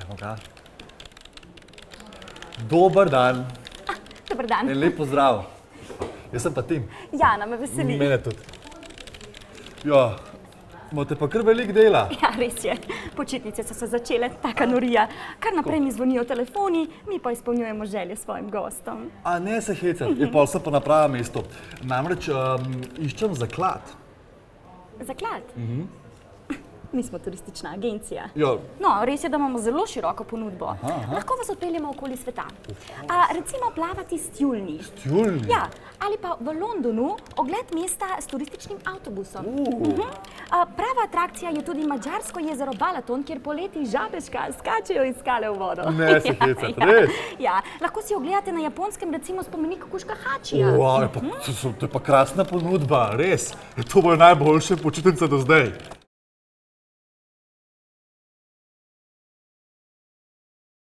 Evo ga. Dober dan. Dober dan. En lep pozdrav. Jaz sem pa Tim. Jana, me veseli. Mene tudi. Ja, imate pa kar veliko dela. Ja, res je. Počitnice so se začele, taka norija. Kar naprej mi zvonijo telefoni, mi pa izpolnjujemo želje svojim gostom. A ne se hecati, pol sem pa na pravem mestu. Namreč iščem zaklad. Zaklad? Mi smo turistična agencija. Ja, No, res je, da imamo zelo široko ponudbo. Lahko vas odpeljemo okoli sveta. Recimo plavati s tjulnji. tjulni. Ja, ali pa v Londonu ogled mesta s turističnim avtobusom. Prava atrakcija je tudi madžarsko jezero Balaton, kjer poleti žabeška skačejo iz skale v vodo. Ne se hecati, res? Ja, lahko si ogledate na Japonskem recimo spomenik Kuška Hačija. To je pa krasna ponudba, res. To bojo najboljše počitnice do zdaj.